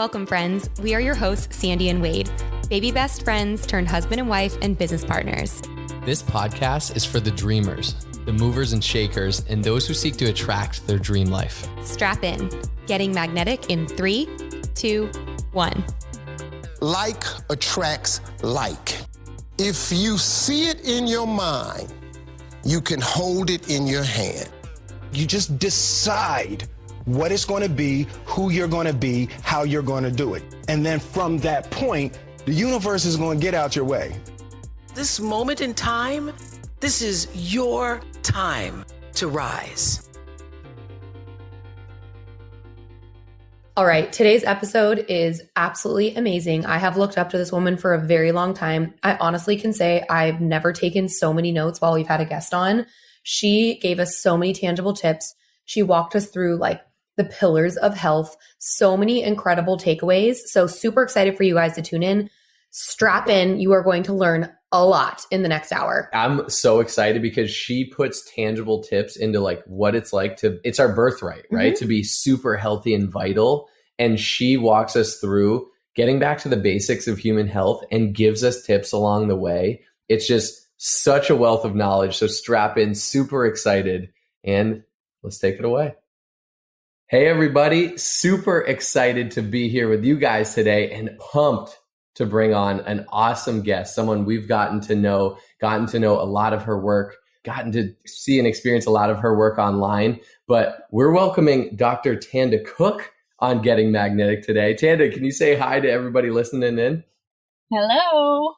Welcome, friends. We are your hosts, Sandy and Wade, baby best friends turned husband and wife and business partners. This podcast is for the dreamers, the movers and shakers, and those who seek to attract their dream life. Strap in. Getting magnetic in 3, 2, 1. Like attracts like. If you see it in your mind, you can hold it in your hand. You just decide what it's going to be, who you're going to be, how you're going to do it. And then from that point, the universe is going to get out your way. This moment in time, this is your time to rise. All right, today's episode is absolutely amazing. I have looked up to this woman for a very long time. I honestly can say I've never taken so many notes while we've had a guest on. She gave us so many tangible tips. She walked us through like the pillars of health, so many incredible takeaways. So super excited for you guys to tune in. Strap in. You are going to learn a lot in the next hour. I'm so excited because she puts tangible tips into like what it's like it's our birthright, right? To be super healthy and vital. And she walks us through getting back to the basics of human health and gives us tips along the way. It's just such a wealth of knowledge. So strap in, super excited, and let's take it away. Hey, everybody. Super excited to be here with you guys today and pumped to bring on an awesome guest, someone we've gotten to know a lot of her work, gotten to see and experience a lot of her work online. But we're welcoming Dr. Tanda Cook on Getting Magnetic today. Tanda, can you say hi to everybody listening in? Hello.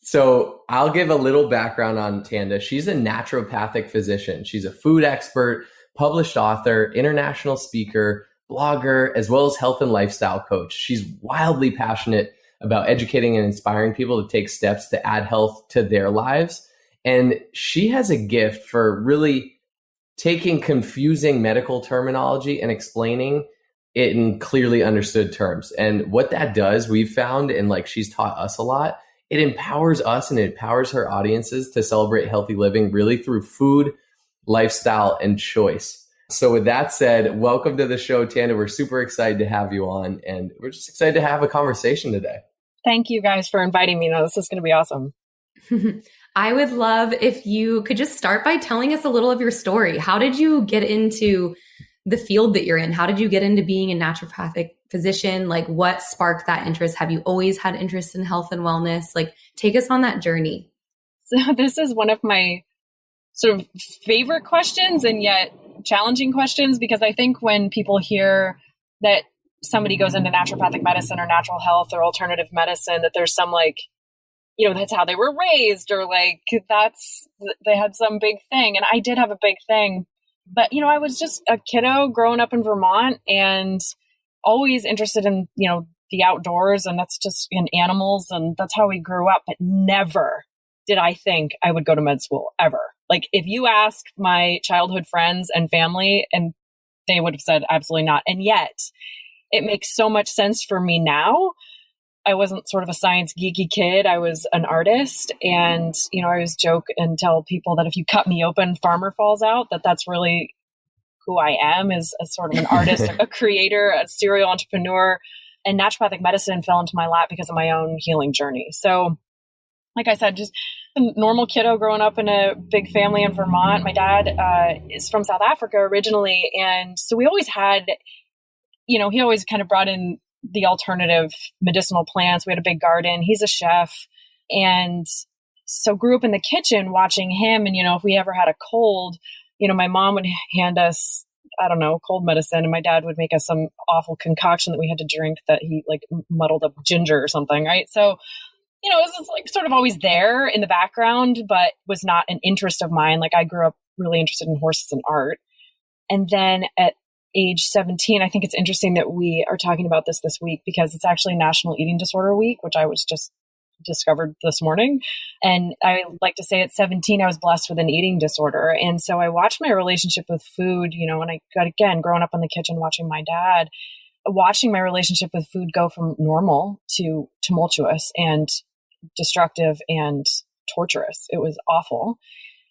So I'll give a little background on Tanda. She's a naturopathic physician. She's a food expert, published author, international speaker, blogger, as well as health and lifestyle coach. She's wildly passionate about educating and inspiring people to take steps to add health to their lives. And she has a gift for really taking confusing medical terminology and explaining it in clearly understood terms. And what that does, we've found, and like she's taught us a lot, it empowers us and it empowers her audiences to celebrate healthy living really through food, lifestyle, and choice. So with that said, welcome to the show, Tanda. We're super excited to have you on, and we're just excited to have a conversation today. Thank you guys for inviting me. This is going to be awesome. I would love if you could just start by telling us a little of your story. How did you get into the field that you're in? How did you get into being a naturopathic physician? Like, what sparked that interest? Have you always had interest in health and wellness? Like, take us on that journey. So this is one of my sort of favorite questions and yet challenging questions, because I think when people hear that somebody goes into naturopathic medicine or natural health or alternative medicine, that there's some like, that's how they were raised, or like they had some big thing. And I did have a big thing, but I was just a kiddo growing up in Vermont and always interested in, the outdoors, and that's just in animals. And that's how we grew up, but never did I think I would go to med school ever. Like if you ask my childhood friends and family, and they would have said absolutely not. And yet it makes so much sense for me now. I wasn't sort of a science geeky kid. I was an artist, and, I always joke and tell people that if you cut me open, farmer falls out, that's really who I am, is a sort of an artist, a creator, a serial entrepreneur. And naturopathic medicine fell into my lap because of my own healing journey. So like I said, just a normal kiddo growing up in a big family in Vermont. My dad is from South Africa originally. And so we always had, he always kind of brought in the alternative medicinal plants. We had a big garden. He's a chef. And so grew up in the kitchen watching him. And, if we ever had a cold, my mom would hand us, cold medicine. And my dad would make us some awful concoction that we had to drink that he like muddled up ginger or something. Right. So, it was just like sort of always there in the background, but was not an interest of mine. Like I grew up really interested in horses and art. And then at age 17, I think it's interesting that we are talking about this week, because it's actually National Eating Disorder Week, which I was just discovered this morning. And I like to say at 17, I was blessed with an eating disorder. And so I watched my relationship with food, and I got, again, growing up in the kitchen, watching my dad, watching my relationship with food go from normal to tumultuous and destructive and torturous. It was awful.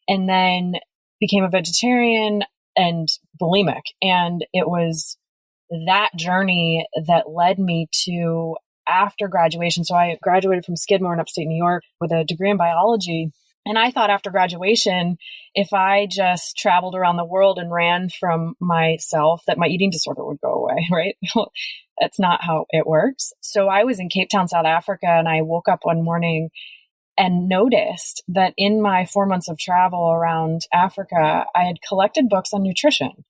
And then became a vegetarian and bulimic. And it was that journey that led me to after graduation. So I graduated from Skidmore in upstate New York with a degree in biology. And I thought after graduation, if I just traveled around the world and ran from myself, that my eating disorder would go away, right? That's not how it works. So I was in Cape Town, South Africa, and I woke up one morning and noticed that in my 4 months of travel around Africa, I had collected books on nutrition.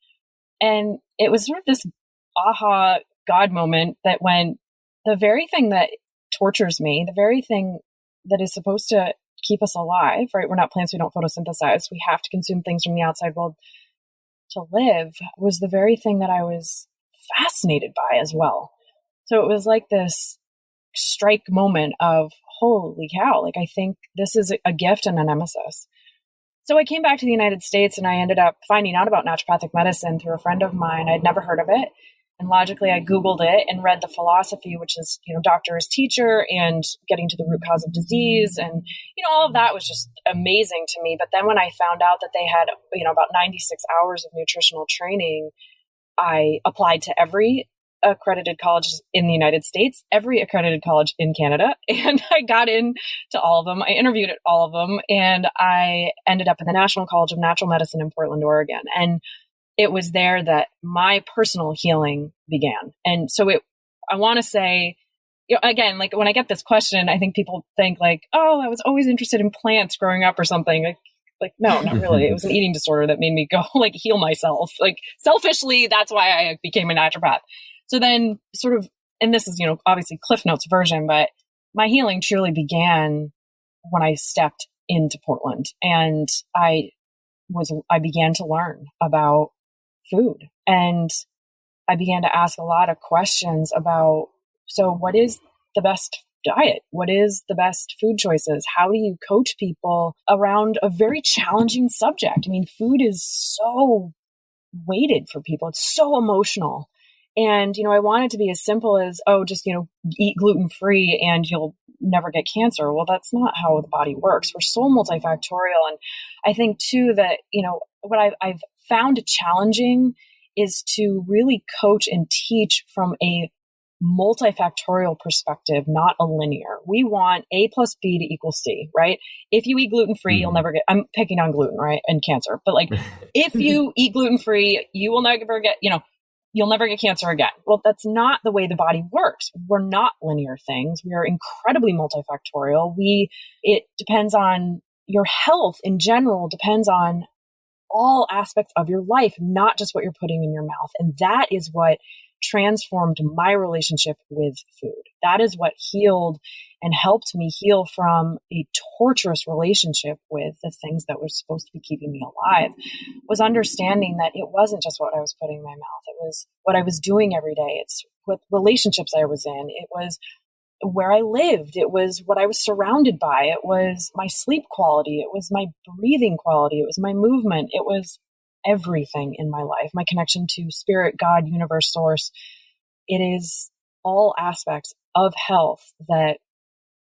And it was sort of this aha God moment that when the very thing that tortures me, the very thing that is supposed to keep us alive, right? We're not plants, we don't photosynthesize. We have to consume things from the outside world to live, was the very thing that I was fascinated by as well. So it was like this strike moment of, holy cow, like I think this is a gift and a nemesis. So I came back to the United States and I ended up finding out about naturopathic medicine through a friend of mine. I'd never heard of it. And logically, I Googled it and read the philosophy, which is, doctor as teacher and getting to the root cause of disease. And, all of that was just amazing to me. But then when I found out that they had, about 96 hours of nutritional training, I applied to every accredited college in the United States, every accredited college in Canada, and I got into all of them. I interviewed at all of them, and I ended up at the National College of Natural Medicine in Portland, Oregon. And it was there that my personal healing began. And so I want to say, again, like when I get this question, I think people think like, oh, I was always interested in plants growing up or something. Like, no, not really. It was an eating disorder that made me go like heal myself. Like selfishly, that's why I became a naturopath. So then sort of, and this is, obviously Cliff Notes version, but my healing truly began when I stepped into Portland and I began to learn about food. And I began to ask a lot of questions about, so what is the best diet? What is the best food choices? How do you coach people around a very challenging subject? I mean, food is so weighted for people. It's so emotional. And, I want it to be as simple as, just, eat gluten-free and you'll never get cancer. Well, that's not how the body works. We're so multifactorial. And I think too that, what I've found challenging is to really coach and teach from a multifactorial perspective, not a linear. We want A plus B to equal C, right? If you eat gluten-free, you'll never get, I'm picking on gluten, right? And cancer. But like, if you eat gluten-free, you will never get, you'll never get cancer again. Well, that's not the way the body works. We're not linear things. We are incredibly multifactorial. It depends on your health in general, depends on all aspects of your life, not just what you're putting in your mouth. And that is what transformed my relationship with food. That is what healed and helped me heal from a torturous relationship with the things that were supposed to be keeping me alive, was understanding that it wasn't just what I was putting in my mouth. It was what I was doing every day. It's what relationships I was in. It was where I lived. It was what I was surrounded by. It was my sleep quality. It was my breathing quality. It was my movement. It was everything in my life, my connection to spirit, God, universe, source. It is all aspects of health that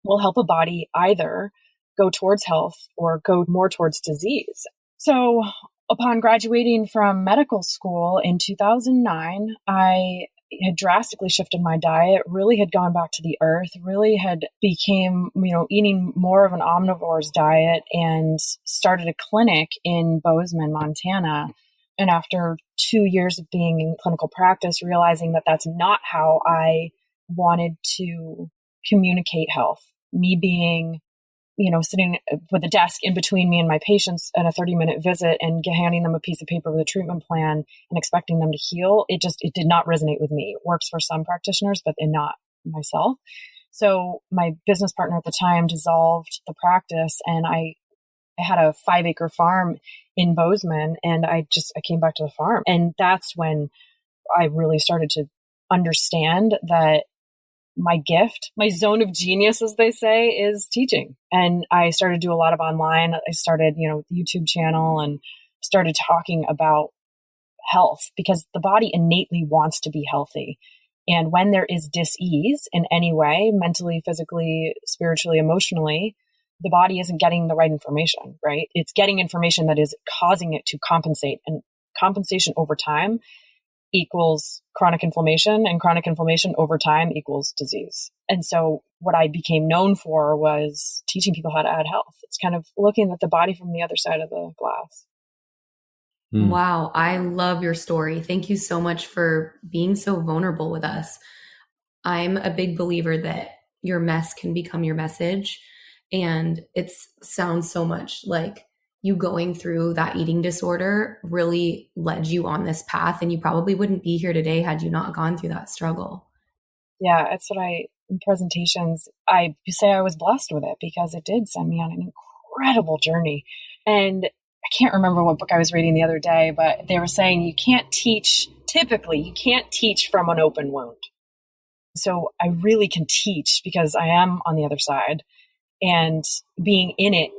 will help a body either go towards health or go more towards disease. So upon graduating from medical school in 2009, I had drastically shifted my diet, really had gone back to the earth, really had became, eating more of an omnivore's diet, and started a clinic in Bozeman, Montana. And after 2 years of being in clinical practice, realizing that that's not how I wanted to communicate health. Me being, sitting with a desk in between me and my patients at a 30-minute visit and handing them a piece of paper with a treatment plan and expecting them to heal, it did not resonate with me. It works for some practitioners, but not myself. So my business partner at the time dissolved the practice, and I had a 5-acre farm in Bozeman, and I came back to the farm. And that's when I really started to understand that my gift, my zone of genius, as they say, is teaching. And I started to do a lot of online. I started, the YouTube channel and started talking about health, because the body innately wants to be healthy. And when there is dis-ease in any way, mentally, physically, spiritually, emotionally, the body isn't getting the right information, right? It's getting information that is causing it to compensate, and compensation over time equals chronic inflammation, and chronic inflammation over time equals disease. And so what I became known for was teaching people how to add health. It's kind of looking at the body from the other side of the glass. Wow. I love your story. Thank you so much for being so vulnerable with us. I'm a big believer that your mess can become your message. And it sounds so much like you going through that eating disorder really led you on this path. And you probably wouldn't be here today had you not gone through that struggle. Yeah, it's what in presentations, I say I was blessed with it because it did send me on an incredible journey. And I can't remember what book I was reading the other day, but they were saying you can't teach from an open wound. So I really can teach because I am on the other side, and being in it,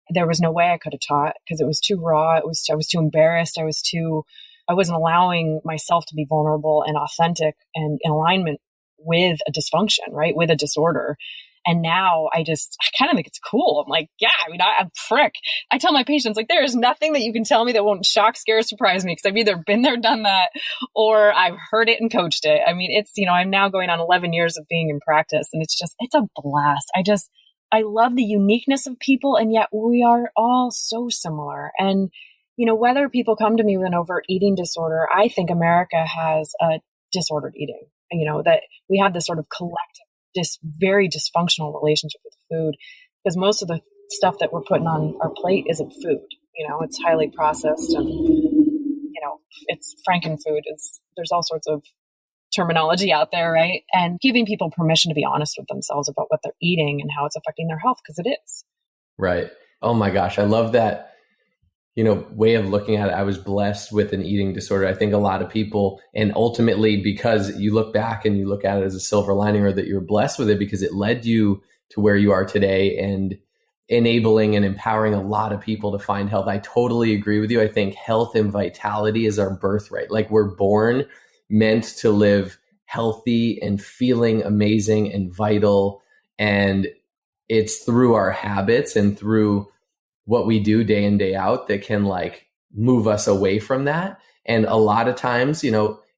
there was no way I could have taught because it was too raw. I was too embarrassed. I wasn't allowing myself to be vulnerable and authentic and in alignment with a dysfunction, right? With a disorder. And now I kind of think it's cool. I'm like, yeah, I'm frick. I tell my patients, like, there is nothing that you can tell me that won't shock, scare, or surprise me, because I've either been there, done that, or I've heard it and coached it. I mean, it's, I'm now going on 11 years of being in practice, and it's a blast. I love the uniqueness of people, and yet we are all so similar. And, whether people come to me with an overt eating disorder, I think America has a disordered eating, that we have this sort of collective, this very dysfunctional relationship with food, because most of the stuff that we're putting on our plate isn't food. It's highly processed, and, it's frankenfood. There's all sorts of terminology out there, right? And giving people permission to be honest with themselves about what they're eating and how it's affecting their health, because it is. Right. Oh my gosh. I love that, way of looking at it. I was blessed with an eating disorder. I think a lot of people, and ultimately because you look back and you look at it as a silver lining, or that you're blessed with it because it led you to where you are today and enabling and empowering a lot of people to find health. I totally agree with you. I think health and vitality is our birthright. Like, we're born meant to live healthy and feeling amazing and vital. And it's through our habits and through what we do day in, day out that can move us away from that. And a lot of times,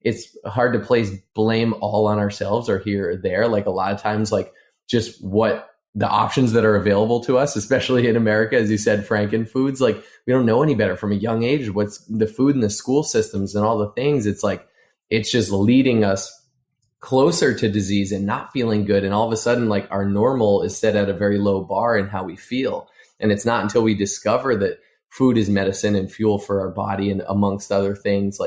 it's hard to place blame all on ourselves or here or there. Like, a lot of times, just what the options that are available to us, especially in America, as you said, frankenfoods, we don't know any better from a young age. What's the food in the school systems and all the things, it's just leading us closer to disease and not feeling good. And all of a sudden, our normal is set at a very low bar in how we feel. And it's not until we discover that food is medicine and fuel for our body, and amongst other things,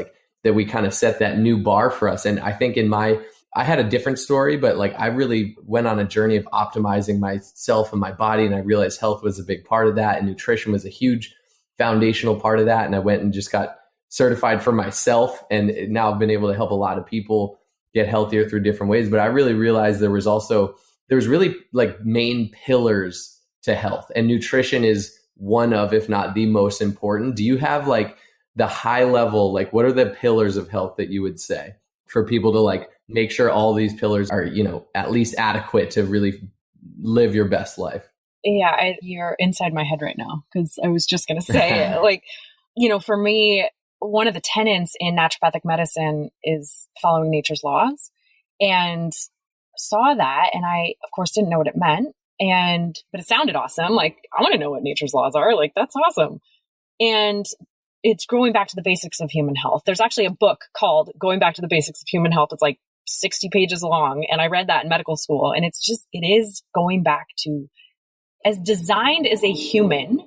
that we kind of set that new bar for us. And I think I had a different story, but I really went on a journey of optimizing myself and my body. And I realized health was a big part of that. And nutrition was a huge foundational part of that. And I went and just got certified for myself. And now I've been able to help a lot of people get healthier through different ways. But I really realized there was really main pillars to health, and nutrition is one of, if not the most important. Do you have the high level, what are the pillars of health that you would say for people to make sure all these pillars are, at least adequate to really live your best life? Yeah, you're inside my head right now, because I was just going to say it. For me, one of the tenets in naturopathic medicine is following nature's laws, and saw that. And I, of course, didn't know what it meant. But it sounded awesome. I want to know what nature's laws are. That's awesome. And it's going back to the basics of human health. There's actually a book called Going Back to the Basics of Human Health. It's 60 pages long. And I read that in medical school. And it is going back to, as designed as a human,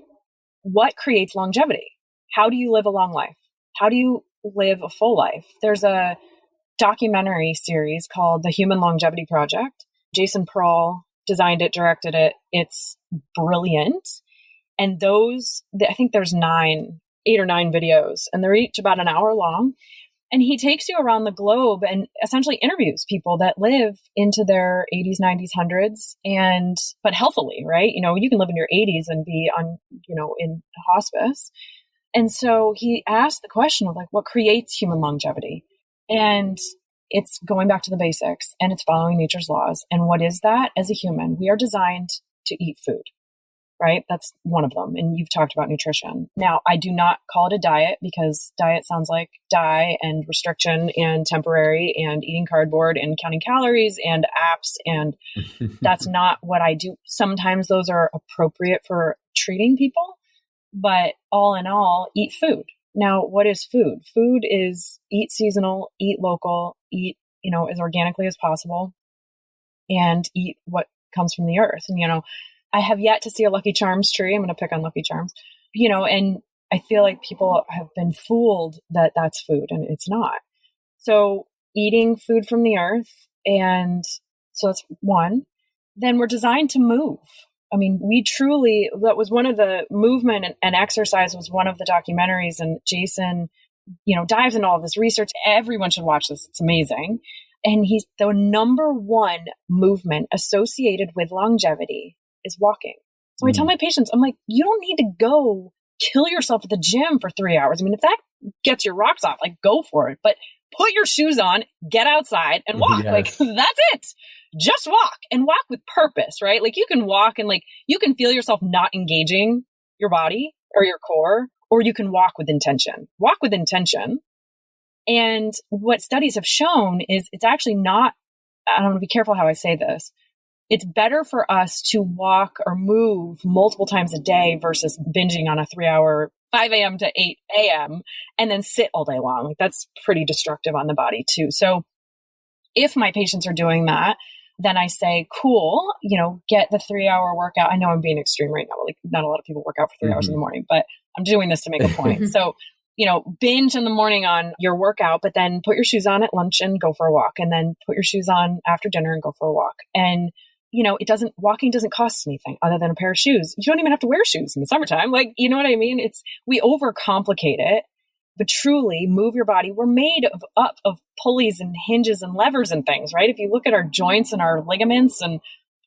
what creates longevity? How do you live a long life? How do you live a full life? There's a documentary series called The Human Longevity Project. Jason Pearl designed it, directed it. It's brilliant. And I think there's 8 or 9 videos, and they're each about an hour long. And he takes you around the globe and essentially interviews people that live into their 80s, 90s, 100s, but healthily, right? You can live in your 80s and be on, in hospice. And so he asked the question of what creates human longevity? And it's going back to the basics, and it's following nature's laws. And what is that? As a human, we are designed to eat food. right? That's one of them. And you've talked about nutrition. Now, I do not call it a diet because diet sounds like die and restriction and temporary and eating cardboard and counting calories and apps. And that's not what I do. Sometimes those are appropriate for treating people, but all in all, eat food. Now, what is food? Food is eat seasonal, eat local, eat, as organically as possible, and eat what comes from the earth. And, I have yet to see a Lucky Charms tree. I'm going to pick on Lucky Charms, and I feel like people have been fooled that that's food, and it's not. So eating food from the earth. And so that's one. Then we're designed to move. I mean, that was one of the movement and exercise was one of the documentaries, and Jason, dives into all of this research. Everyone should watch this. It's amazing. And he's the number one movement associated with longevity is walking. So I tell my patients, I'm like, you don't need to go kill yourself at the gym for 3 hours. I mean, if that gets your rocks off, like go for it, but put your shoes on, get outside and walk. Yes. Like that's it. Just walk and walk with purpose, right? Like you can walk and like you can feel yourself not engaging your body or your core, or you can walk with intention. Walk with intention. And what studies have shown is it's actually not, and I'm going to be careful how I say this, it's better for us to walk or move multiple times a day versus binging on a 3-hour, 5 a.m. to 8 a.m. and then sit all day long. Like that's pretty destructive on the body too. So if my patients are doing that, then I say, cool, get the 3-hour workout. I know I'm being extreme right now. Like not a lot of people work out for 3 hours in the morning, but I'm doing this to make a point. So, binge in the morning on your workout, but then put your shoes on at lunch and go for a walk. And then put your shoes on after dinner and go for a walk. And walking doesn't cost anything other than a pair of shoes. You don't even have to wear shoes in the summertime. Like, you know what I mean? We overcomplicate it, but truly move your body. We're made up of pulleys and hinges and levers and things, right? If you look at our joints and our ligaments, and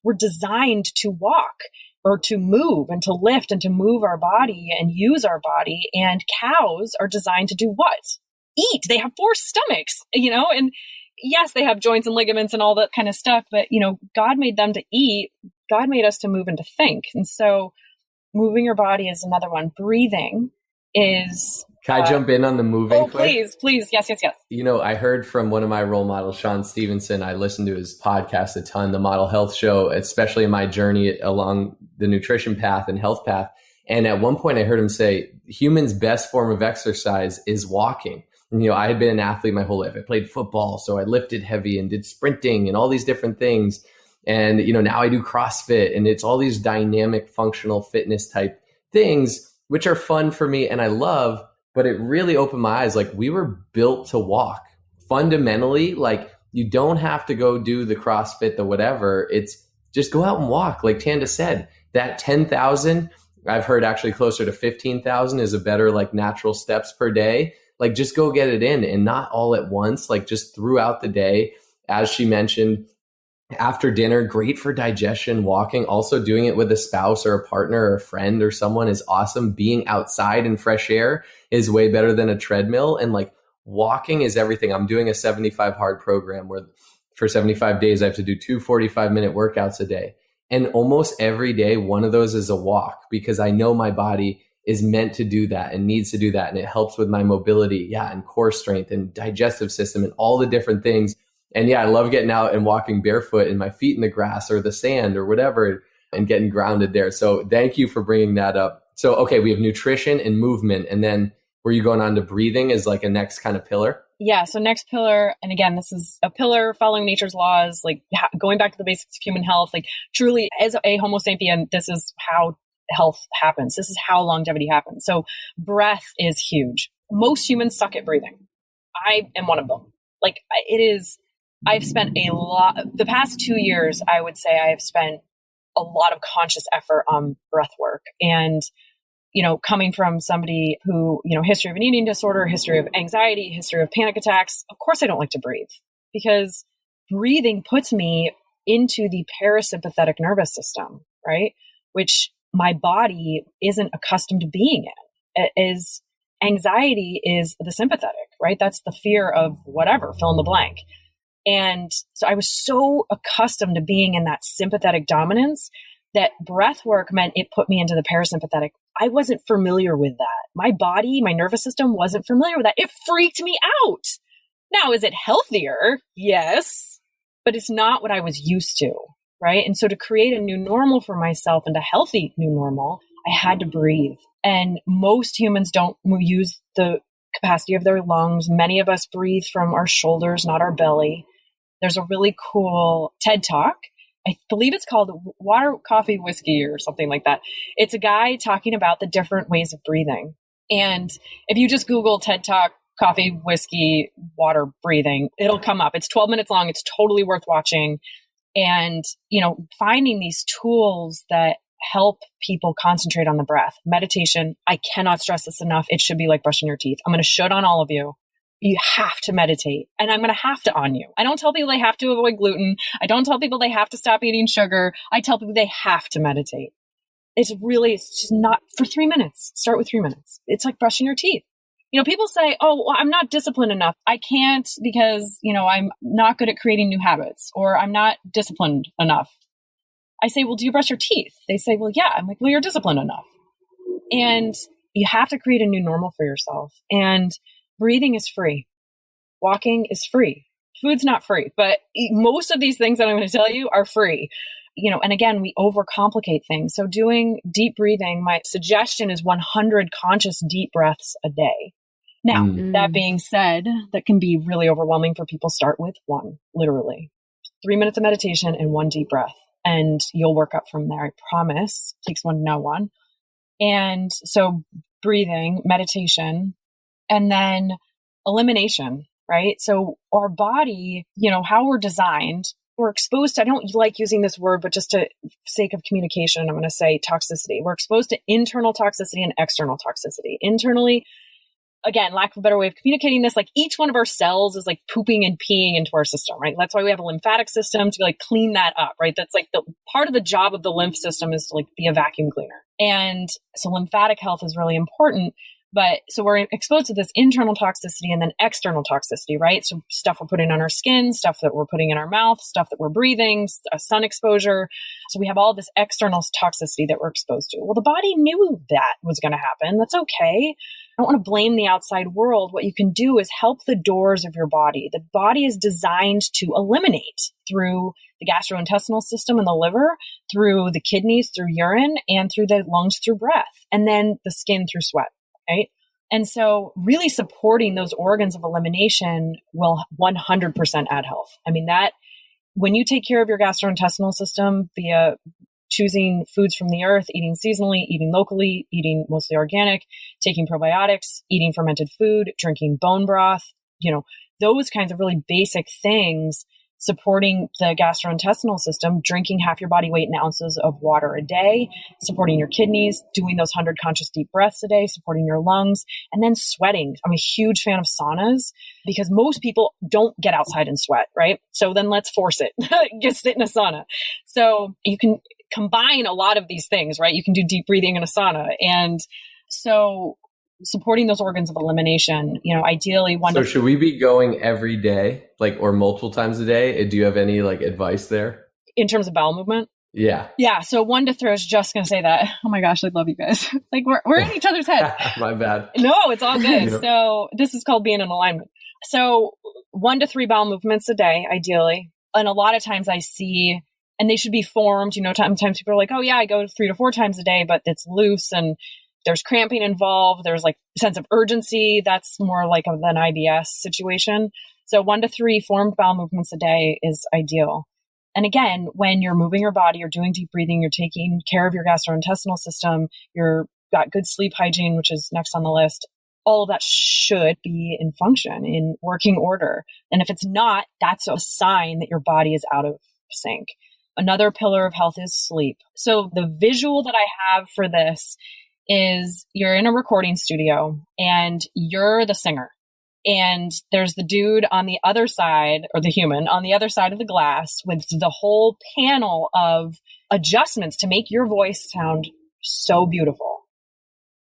we're designed to walk or to move and to lift and to move our body and use our body. And cows are designed to do what? Eat. They have 4 stomachs, and yes, they have joints and ligaments and all that kind of stuff, but God made them to eat. God made us to move and to think. And so moving your body is another one. Breathing is... Can I jump in on the moving? Oh, please. Yes. I heard from one of my role models, Sean Stevenson. I listened to his podcast a ton, the Model Health Show, especially in my journey along the nutrition path and health path. And at one point I heard him say, humans' best form of exercise is walking. And, I had been an athlete my whole life. I played football, so I lifted heavy and did sprinting and all these different things. And, now I do CrossFit, and it's all these dynamic functional fitness type things, which are fun for me and I love, but it really opened my eyes. Like we were built to walk fundamentally. Like you don't have to go do the CrossFit, the whatever. It's just go out and walk. Like Tanda said, that 10,000, I've heard actually closer to 15,000 is a better like natural steps per day. Like just go get it in, and not all at once, like just throughout the day. As she mentioned, after dinner, great for digestion, walking. Also doing it with a spouse or a partner or a friend or someone is awesome. Being outside in fresh air is way better than a treadmill. And like walking is everything. I'm doing a 75 hard program where for 75 days, I have to do 2 45-minute workouts a day. And almost every day, one of those is a walk, because I know my body is meant to do that and needs to do that. And it helps with my mobility, and core strength and digestive system and all the different things. And I love getting out and walking barefoot and my feet in the grass or the sand or whatever and getting grounded there. So thank you for bringing that up. So, okay, we have nutrition and movement. And then were you going on to breathing as like a next kind of pillar? Yeah. So next pillar, and again, this is a pillar following nature's laws, like going back to the basics of human health, like truly as a Homo sapien, this is how health happens. This is how longevity happens. So breath is huge. Most humans suck at breathing. I am one of them. Like it is, I've spent the past 2 years, I would say I have spent a lot of conscious effort on breath work. And, coming from somebody who, history of an eating disorder, history of anxiety, history of panic attacks, of course I don't like to breathe, because breathing puts me into the parasympathetic nervous system, right? Which my body isn't accustomed to being in. Anxiety is the sympathetic, right? That's the fear of whatever, fill in the blank. And so I was so accustomed to being in that sympathetic dominance that breath work meant it put me into the parasympathetic. I wasn't familiar with that. My body, my nervous system wasn't familiar with that. It freaked me out. Now, is it healthier? Yes, but it's not what I was used to, right? And so to create a new normal for myself and a healthy new normal, I had to breathe. And most humans don't use the capacity of their lungs. Many of us breathe from our shoulders, not our belly. There's a really cool TED Talk. I believe it's called Water, Coffee, Whiskey or something like that. It's a guy talking about the different ways of breathing. And if you just Google TED Talk, coffee, whiskey, water, breathing, it'll come up. It's 12 minutes long. It's totally worth watching. And, finding these tools that help people concentrate on the breath. Meditation, I cannot stress this enough. It should be like brushing your teeth. I'm going to should on all of you. You have to meditate, and I'm going to have to on you. I don't tell people they have to avoid gluten. I don't tell people they have to stop eating sugar. I tell people they have to meditate. It's just not for 3 minutes. Start with 3 minutes. It's like brushing your teeth. People say, oh, well, I'm not disciplined enough. I can't because, I'm not good at creating new habits, or I'm not disciplined enough. I say, well, do you brush your teeth? They say, well, yeah. I'm like, well, you're disciplined enough. And you have to create a new normal for yourself. And breathing is free. Walking is free. Food's not free, but most of these things that I'm going to tell you are free. And again, we overcomplicate things. So doing deep breathing, my suggestion is 100 conscious deep breaths a day. Now, that being said, that can be really overwhelming for people. Start with one, literally 3 minutes of meditation and one deep breath, and you'll work up from there. I promise. It takes one to know one. And so breathing, meditation, and then elimination, right? So our body, how we're designed, we're exposed to, I don't like using this word, but just to sake of communication, I'm going to say toxicity. We're exposed to internal toxicity and external toxicity. Internally, again, lack of a better way of communicating this, like each one of our cells is like pooping and peeing into our system, right? That's why we have a lymphatic system to like clean that up, right? That's like the part of the job of the lymph system is to like be a vacuum cleaner. And so lymphatic health is really important. But so we're exposed to this internal toxicity and then external toxicity, right? So stuff we're putting on our skin, stuff that we're putting in our mouth, stuff that we're breathing, sun exposure. So we have all this external toxicity that we're exposed to. Well, the body knew that was going to happen. That's okay. I don't want to blame the outside world. What you can do is help the doors of your body. The body is designed to eliminate through the gastrointestinal system and the liver, through the kidneys, through urine, and through the lungs, through breath, and then the skin through sweat. Right. And so really supporting those organs of elimination will 100% add health. I mean, that when you take care of your gastrointestinal system via choosing foods from the earth, eating seasonally, eating locally, eating mostly organic, taking probiotics, eating fermented food, drinking bone broth, those kinds of really basic things, supporting the gastrointestinal system, drinking half your body weight in ounces of water a day, supporting your kidneys, doing those 100 conscious deep breaths a day, supporting your lungs, and then sweating. I'm a huge fan of saunas because most people don't get outside and sweat, right? So then let's force it. Just sit in a sauna. So you can combine a lot of these things, right? You can do deep breathing in a sauna. And so supporting those organs of elimination, ideally one. So should we be going every day, or multiple times a day? Do you have any advice there? In terms of bowel movement? Yeah. Yeah. So 1 to 3, I was just going to say that. Oh my gosh, I love you guys. We're in each other's head. My bad. No, it's all good. So this is called being in alignment. So 1 to 3 bowel movements a day, ideally. And a lot of times I see, and they should be formed, sometimes people are like, oh yeah, I go 3 to 4 times a day, but it's loose and there's cramping involved. There's a sense of urgency. That's more like an IBS situation. So 1 to 3 formed bowel movements a day is ideal. And again, when you're moving your body, you're doing deep breathing, you're taking care of your gastrointestinal system, you're got good sleep hygiene, which is next on the list. All of that should be in function, in working order. And if it's not, that's a sign that your body is out of sync. Another pillar of health is sleep. So the visual that I have for this is you're in a recording studio and you're the singer. And there's the dude on the other side, or the human on the other side of the glass with the whole panel of adjustments to make your voice sound so beautiful.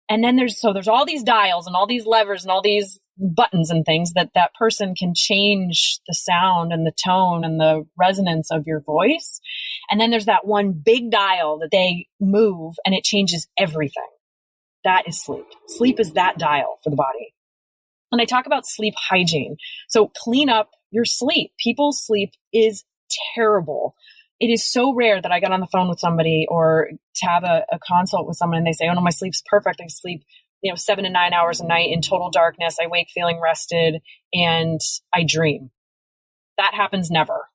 And then there's all these dials and all these levers and all these buttons and things that person can change the sound and the tone and the resonance of your voice. And then there's that one big dial that they move and it changes everything. That is sleep. Sleep is that dial for the body. And I talk about sleep hygiene. So clean up your sleep. People's sleep is terrible. It is so rare that I get on the phone with somebody or to have a consult with someone and they say, oh no, my sleep's perfect. I sleep, 7 to 9 hours a night in total darkness. I wake feeling rested and I dream. That happens never.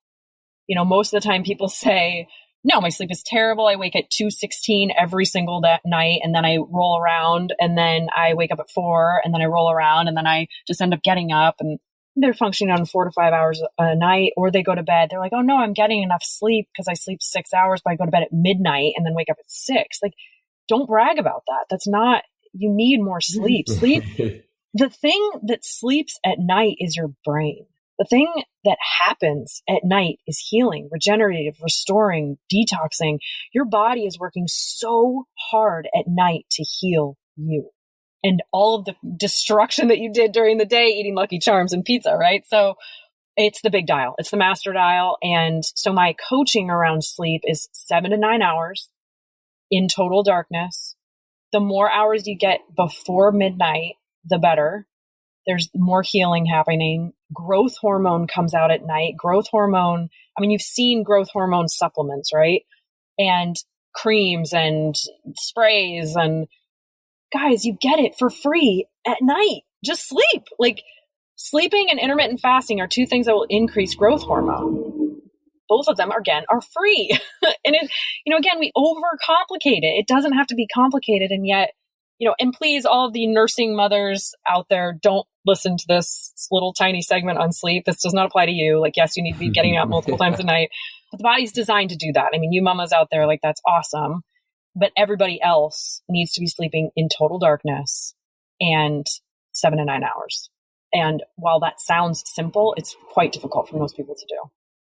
Most of the time people say, no, my sleep is terrible. I wake at 2:16 every single night and then I roll around and then I wake up at 4 and then I roll around and then I just end up getting up and they're functioning on 4 to 5 hours a night, or they go to bed. They're like, oh no, I'm getting enough sleep because I sleep 6 hours, but I go to bed at midnight and then wake up at 6. Like, don't brag about that. That's not, you need more sleep. Sleep. The thing that sleeps at night is your brain. The thing that happens at night is healing, regenerative, restoring, detoxing. Your body is working so hard at night to heal you and all of the destruction that you did during the day eating Lucky Charms and pizza, right? So it's the big dial. It's the master dial. And so my coaching around sleep is 7 to 9 hours in total darkness. The more hours you get before midnight, the better. There's more healing happening. Growth hormone comes out at night. Growth hormone, you've seen growth hormone supplements, right? And creams and sprays, and guys, you get it for free at night. Just sleep. Like, sleeping and intermittent fasting are two things that will increase growth hormone. Both of them, again, are free. And again, we overcomplicate it. It doesn't have to be complicated. And yet, and please, all of the nursing mothers out there, don't listen to this little tiny segment on sleep. This does not apply to you. Like, yes, you need to be getting up multiple times a night, but the body's designed to do that. You mamas out there, like, that's awesome. But everybody else needs to be sleeping in total darkness and 7 to 9 hours. And while that sounds simple, it's quite difficult for most people to do.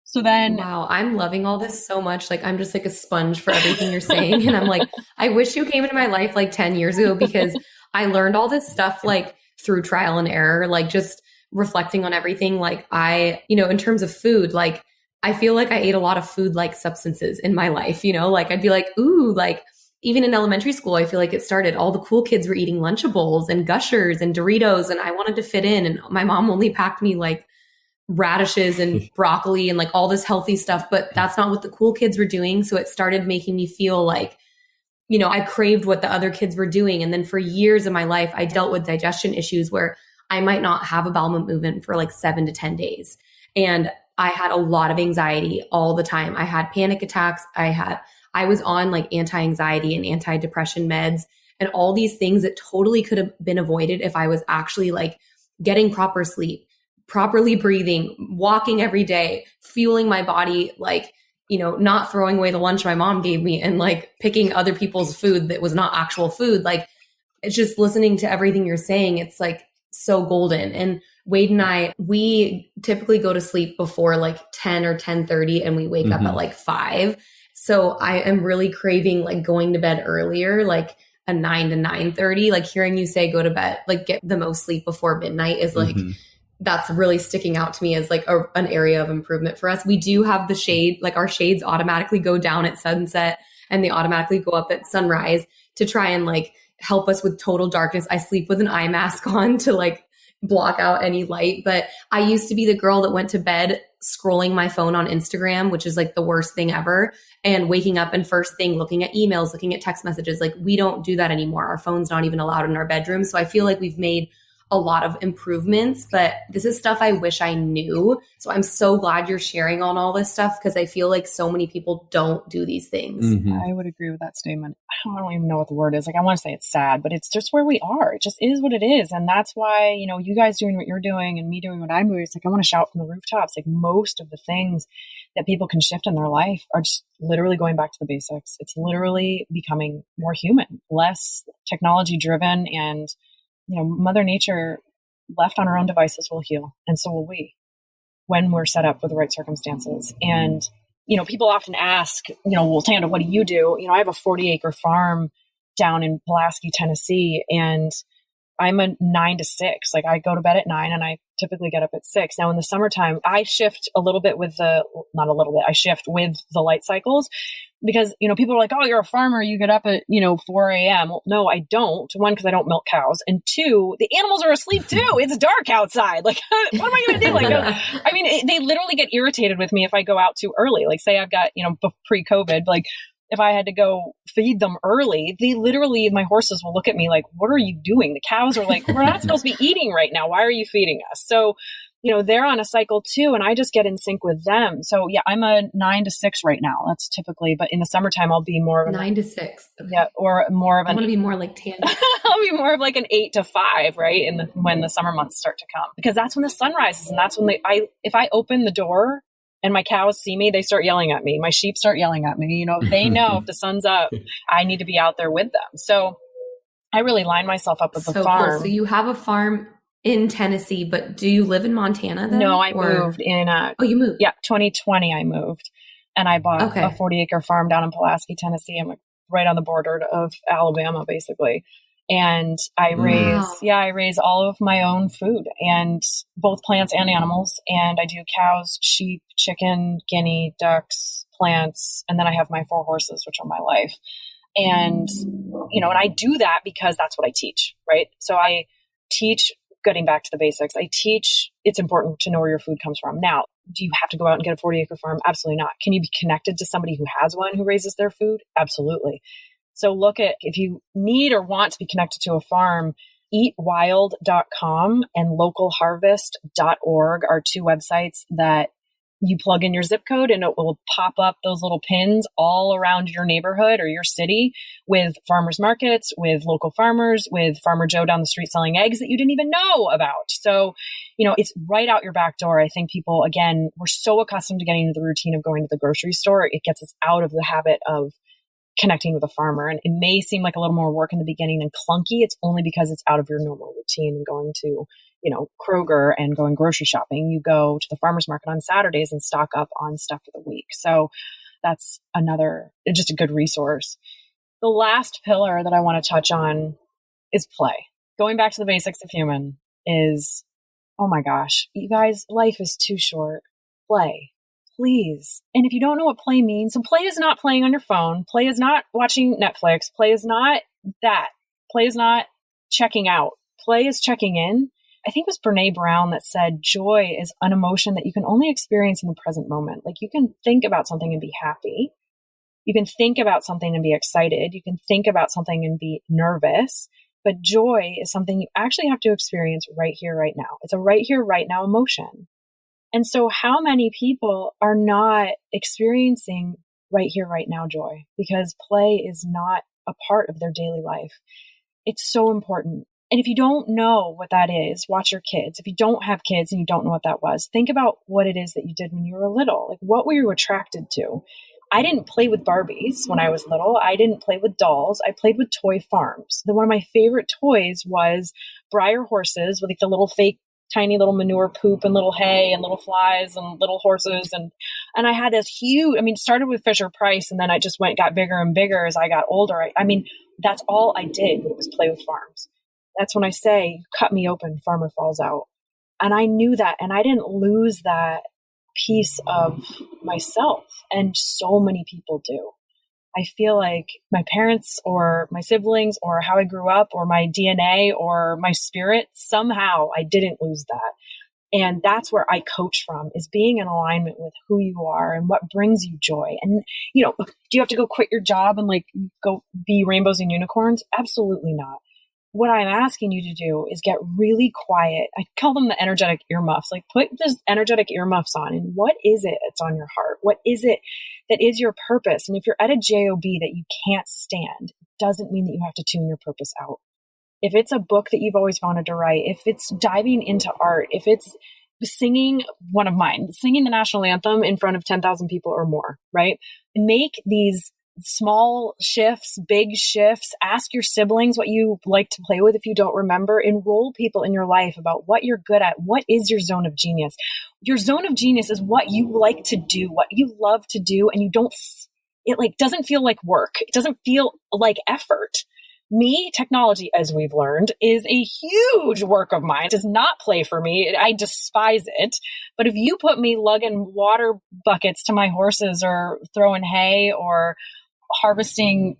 So then, wow, I'm loving all this so much. Like, I'm just like a sponge for everything you're saying. And I'm like, I wish you came into my life like 10 years ago, because I learned all this stuff like through trial and error, like just reflecting on everything. Like in terms of food, like I feel like I ate a lot of food like substances in my life, like I'd be like, ooh, like even in elementary school, I feel like it started, all the cool kids were eating Lunchables and Gushers and Doritos, and I wanted to fit in. And my mom only packed me like radishes and broccoli and like all this healthy stuff, but that's not what the cool kids were doing. So it started making me feel like, I craved what the other kids were doing. And then for years of my life, I dealt with digestion issues where I might not have a bowel movement for like 7 to 10 days. And I had a lot of anxiety all the time. I had panic attacks. I was on like anti-anxiety and anti-depression meds and all these things that totally could have been avoided if I was actually like getting proper sleep, properly breathing, walking every day, fueling my body, like, not throwing away the lunch my mom gave me and like picking other people's food that was not actual food. Like, it's just listening to everything you're saying. It's like so golden. And Wade and I, we typically go to sleep before like 10 or 10:30 and we wake up at like 5. So I am really craving like going to bed earlier, like a 9 to 9:30, like hearing you say, go to bed, like get the most sleep before midnight is like, that's really sticking out to me as like an area of improvement for us. We do have the shade, like our shades automatically go down at sunset and they automatically go up at sunrise to try and like help us with total darkness. I sleep with an eye mask on to like block out any light. But I used to be the girl that went to bed scrolling my phone on Instagram, which is like the worst thing ever. And waking up and first thing looking at emails, looking at text messages. Like, we don't do that anymore. Our phone's not even allowed in our bedroom. So I feel like we've made a lot of improvements, but this is stuff I wish I knew. So I'm so glad you're sharing on all this stuff, because I feel like so many people don't do these things. I would agree with that statement. I don't even know what the word is. Like, I want to say it's sad, but it's just where we are. It just is what it is. And that's why, you guys doing what you're doing and me doing what I'm doing, it's like, I want to shout from the rooftops. Like, most of the things that people can shift in their life are just literally going back to the basics. It's literally becoming more human, less technology driven, and Mother Nature, left on her own devices, will heal. And so will we, when we're set up with the right circumstances. And, people often ask, well, Tanda, what do you do? I have a 40-acre farm down in Pulaski, Tennessee, and I'm a 9 to 6. Like I go to bed at 9 and I typically get up at 6. Now in the summertime, I shift a little bit with I shift with the light cycles because, people are like, oh, you're a farmer. You get up at, 4 a.m. Well, no, I don't. One, because I don't milk cows. And two, the animals are asleep too. It's dark outside. Like, what am I going to do? Like, they literally get irritated with me if I go out too early. Like say I've got, pre-COVID, like, if I had to go feed them early, my horses will look at me like, what are you doing? The cows are like, we're not supposed to be eating right now. Why are you feeding us? So, they're on a cycle too, and I just get in sync with them. So yeah, I'm a 9 to 6 right now. That's typically, but in the summertime, I'll be more of 9 to 6. Okay. Yeah. Or more of I want to be more like Tanda. I'll be more of like an 8 to 5, right? When the summer months start to come, because that's when the sun rises. And that's when if I open the door and my cows see me, they start yelling at me. My sheep start yelling at me. They know if the sun's up, I need to be out there with them. So I really line myself up with the farm. Cool. So you have a farm in Tennessee, but do you live in Montana then? No, I moved in. You moved? Yeah, 2020 I moved. And I bought a 40-acre farm down in Pulaski, Tennessee. I'm like right on the border of Alabama, basically. And I raise all of my own food, and both plants and animals. And I do cows, sheep, chicken, guinea, ducks, plants. And then I have my 4 horses, which are my life. And, and I do that because that's what I teach, right? So I teach, getting back to the basics, I teach it's important to know where your food comes from. Now, do you have to go out and get a 40-acre farm? Absolutely not. Can you be connected to somebody who has one who raises their food? Absolutely. So look at, if you need or want to be connected to a farm, eatwild.com and localharvest.org are 2 websites that you plug in your zip code and it will pop up those little pins all around your neighborhood or your city with farmers markets, with local farmers, with Farmer Joe down the street selling eggs that you didn't even know about. So, it's right out your back door. I think people, again, we're so accustomed to getting into the routine of going to the grocery store. It gets us out of the habit of connecting with a farmer. And it may seem like a little more work in the beginning and clunky. It's only because it's out of your normal routine and going to Kroger and going grocery shopping. You go to the farmer's market on Saturdays and stock up on stuff for the week. So that's just a good resource. The last pillar that I want to touch on is play. Going back to the basics of human is, oh my gosh, you guys, life is too short. Play, please. And if you don't know what play means, so play is not playing on your phone. Play is not watching Netflix. Play is not that. Play is not checking out. Play is checking in. I think it was Brene Brown that said joy is an emotion that you can only experience in the present moment. Like you can think about something and be happy. You can think about something and be excited. You can think about something and be nervous. But joy is something you actually have to experience right here, right now. It's a right here, right now emotion. And so how many people are not experiencing right here, right now joy because play is not a part of their daily life? It's so important. And if you don't know what that is, watch your kids. If you don't have kids and you don't know what that was, think about what it is that you did when you were little. Like, what were you attracted to? I didn't play with Barbies when I was little. I didn't play with dolls. I played with toy farms. One of my favorite toys was Breyer horses with like the little fake, tiny little manure poop and little hay and little flies and little horses. And I had this huge, started with Fisher Price and then I just got bigger and bigger as I got older. That's all I did was play with farms. That's when I say, cut me open, farmer falls out. And I knew that, and I didn't lose that piece of myself. And so many people do. I feel like my parents or my siblings or how I grew up or my DNA or my spirit, somehow I didn't lose that. And that's where I coach from, is being in alignment with who you are and what brings you joy. And, do you have to go quit your job and go be rainbows and unicorns? Absolutely not. What I'm asking you to do is get really quiet. I call them the energetic earmuffs. Put this energetic earmuffs on, and what is it that's on your heart? What is it that is your purpose? And if you're at a job that you can't stand, it doesn't mean that you have to tune your purpose out. If it's a book that you've always wanted to write, if it's diving into art, if it's singing the national anthem in front of 10,000 people or more, right? Make these small shifts, big shifts. Ask your siblings what you like to play with if you don't remember. Enroll people in your life about what you're good at. What is your zone of genius? Your zone of genius is what you like to do, what you love to do, and it doesn't feel like work. It doesn't feel like effort. Technology, as we've learned, is a huge work of mine. It does not play for me. I despise it. But if you put me lugging water buckets to my horses or throwing hay or harvesting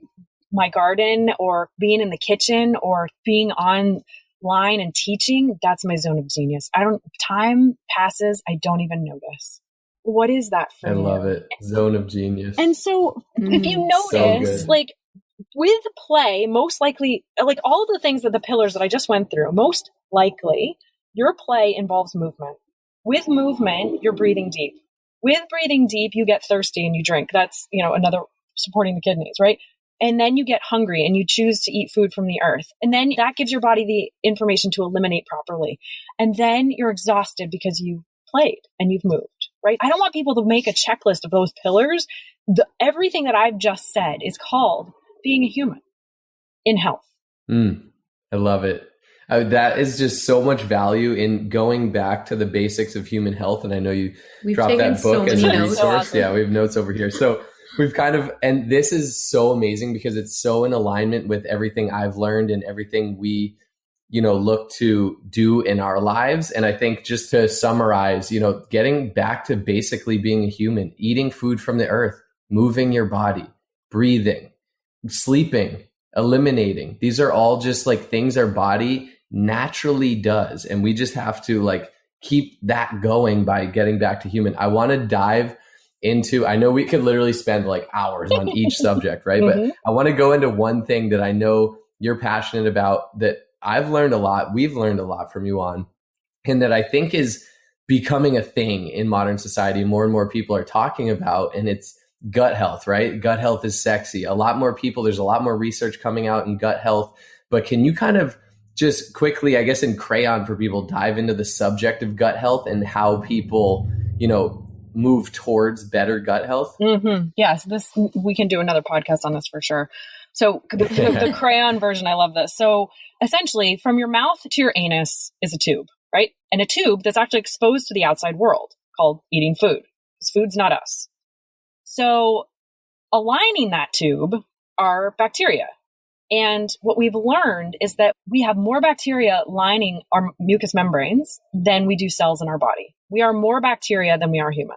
my garden or being in the kitchen or being online and teaching, that's my zone of genius. Time passes. I don't even notice. What is that for you? I love it. Zone of genius. And so if you notice, like with play, most likely, like all of the things that the pillars that I just went through, most likely your play involves movement. With movement, you're breathing deep. With breathing deep, you get thirsty and you drink. That's, another supporting the kidneys, right? And then you get hungry and you choose to eat food from the earth. And then that gives your body the information to eliminate properly. And then you're exhausted because you played and you've moved, right? I don't want people to make a checklist of those pillars. Everything that I've just said is called being a human in health. I love it. That is just so much value in going back to the basics of human health. And I know we've dropped that book as a resource. Awesome. Yeah, we have notes over here. So we've and this is so amazing because it's so in alignment with everything I've learned and everything we, look to do in our lives. And I think just to summarize, getting back to basically being a human, eating food from the earth, moving your body, breathing, sleeping, eliminating. These are all just like things our body naturally does. And we just have to keep that going by getting back to human. I want to dive into, I know we could literally spend hours on each subject, right? But I want to go into one thing that I know you're passionate about, that I've learned a lot, we've learned a lot from you on, and that I think is becoming a thing in modern society. More and more people are talking about, and it's gut health, right? Gut health is sexy. A lot more people, there's a lot more research coming out in gut health, but can you kind of just quickly, I guess in crayon for people, dive into the subject of gut health and how people, move towards better gut health? Yes, we can do another podcast on this for sure. So the crayon version, I love this. So essentially from your mouth to your anus is a tube, right? And a tube that's actually exposed to the outside world called eating food. Because food's not us. So aligning that tube are bacteria. And what we've learned is that we have more bacteria lining our mucous membranes than we do cells in our body. We are more bacteria than we are human.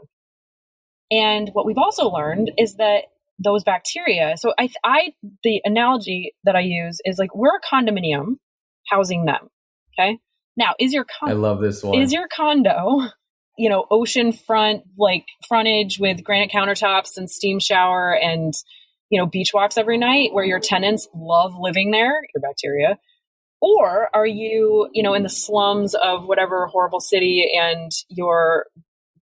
And what we've also learned is that those bacteria, so the analogy that I use is we're a condominium housing them. Okay. Now I love this one. Is your condo, ocean front, frontage with granite countertops and steam shower and, beach walks every night where your tenants love living there, your bacteria? Or are you, in the slums of whatever horrible city and your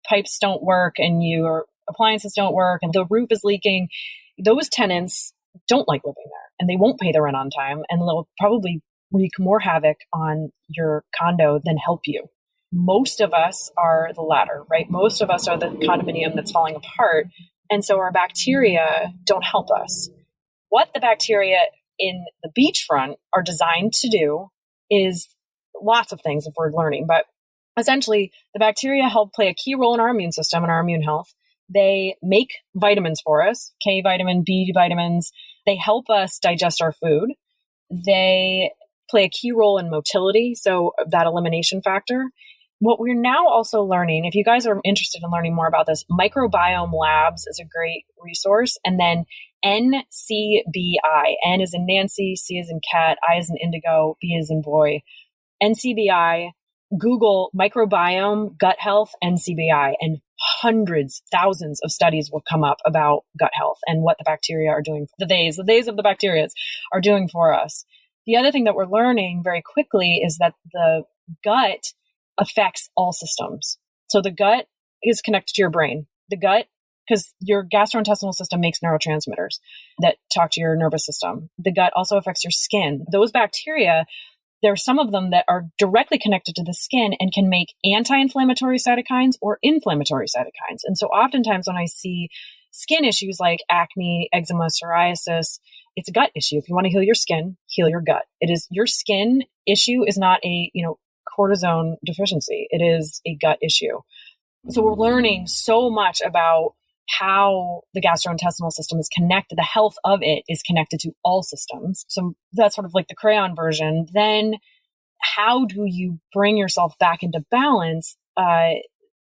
pipes don't work and your appliances don't work and the roof is leaking? Those tenants don't like living there and they won't pay the rent on time and they'll probably wreak more havoc on your condo than help you. Most of us are the latter, right? Most of us are the condominium that's falling apart. And so our bacteria don't help us. What the bacteria in the beachfront are designed to do is lots of things if we're learning, but essentially the bacteria help play a key role in our immune system and our immune health. They make vitamins for us, K vitamin, B vitamins. They help us digest our food. They play a key role in motility, so that elimination factor. What we're now also learning, if you guys are interested in learning more about this, Microbiome Labs is a great resource. And then NCBI, N is in Nancy, C is in cat, I is in indigo, B is in boy. NCBI, Google microbiome, gut health, NCBI, and hundreds, thousands of studies will come up about gut health and what the bacteria are doing. The days of the bacteria are doing for us. The other thing that we're learning very quickly is that the gut affects all systems. So the gut is connected to your brain. The gut, because your gastrointestinal system makes neurotransmitters that talk to your nervous system. The gut also affects your skin. Those bacteria, there are some of them that are directly connected to the skin and can make anti-inflammatory cytokines or inflammatory cytokines. And so oftentimes when I see skin issues like acne, eczema, psoriasis, it's a gut issue. If you want to heal your skin, heal your gut. It is your skin issue is not a, cortisone deficiency. It is a gut issue. So we're learning so much about how the gastrointestinal system is connected, the health of it is connected to all systems. So that's sort of like the crayon version. Then how do you bring yourself back into balance?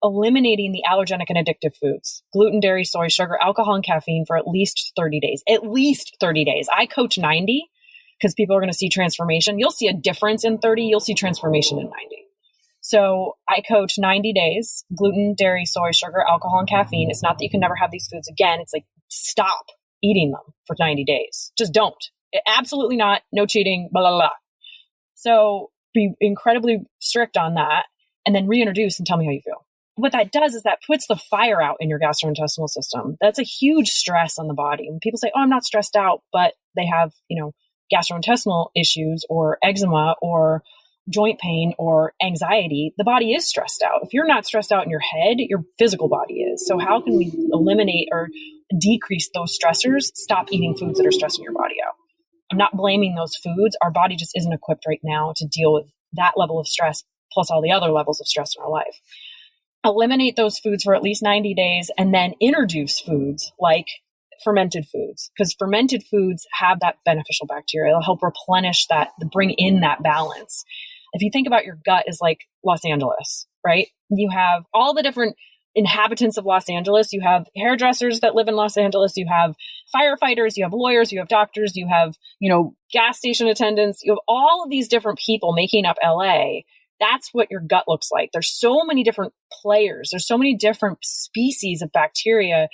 Eliminating the allergenic and addictive foods, gluten, dairy, soy, sugar, alcohol, and caffeine for at least 30 days. At least 30 days. I coach 90 because people are going to see transformation. You'll see a difference in 30. You'll see transformation in 90. So I coach 90 days, gluten, dairy, soy, sugar, alcohol, and caffeine. It's not that you can never have these foods again. It's like, stop eating them for 90 days. Just don't. Absolutely not. No cheating, blah, blah, blah. So be incredibly strict on that and then reintroduce and tell me how you feel. What that does is that puts the fire out in your gastrointestinal system. That's a huge stress on the body. When people say, oh, I'm not stressed out, but they have, gastrointestinal issues or eczema or joint pain or anxiety, the body is stressed out. If you're not stressed out in your head, your physical body is. So how can we eliminate or decrease those stressors? Stop eating foods that are stressing your body out. I'm not blaming those foods. Our body just isn't equipped right now to deal with that level of stress, plus all the other levels of stress in our life. Eliminate those foods for at least 90 days and then introduce foods like fermented foods, because fermented foods have that beneficial bacteria. It'll help replenish that, bring in that balance. If you think about your gut as like Los Angeles, right? You have all the different inhabitants of Los Angeles. You have hairdressers that live in Los Angeles. You have firefighters, you have lawyers, you have doctors, you have, gas station attendants. You have all of these different people making up LA. That's what your gut looks like. There's so many different players. There's so many different species of bacteria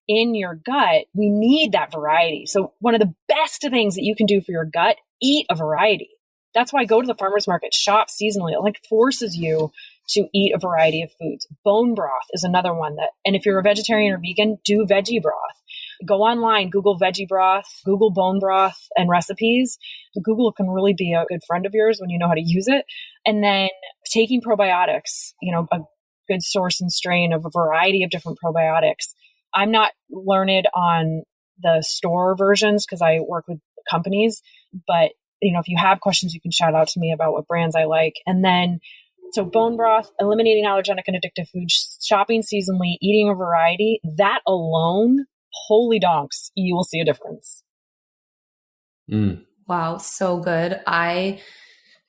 in your gut. We need that variety. So one of the best things that you can do for your gut, eat a variety. That's why go to the farmer's market, shop seasonally. It forces you to eat a variety of foods. Bone broth is another one and if you're a vegetarian or vegan, do veggie broth. Go online, Google veggie broth, Google bone broth and recipes. Google can really be a good friend of yours when you know how to use it. And then taking probiotics, a good source and strain of a variety of different probiotics. I'm not learned on the store versions because I work with companies, but if you have questions, you can shout out to me about what brands I like. And then, so bone broth, eliminating allergenic and addictive foods, shopping seasonally, eating a variety, that alone, holy donks, you will see a difference. Wow, so good. I,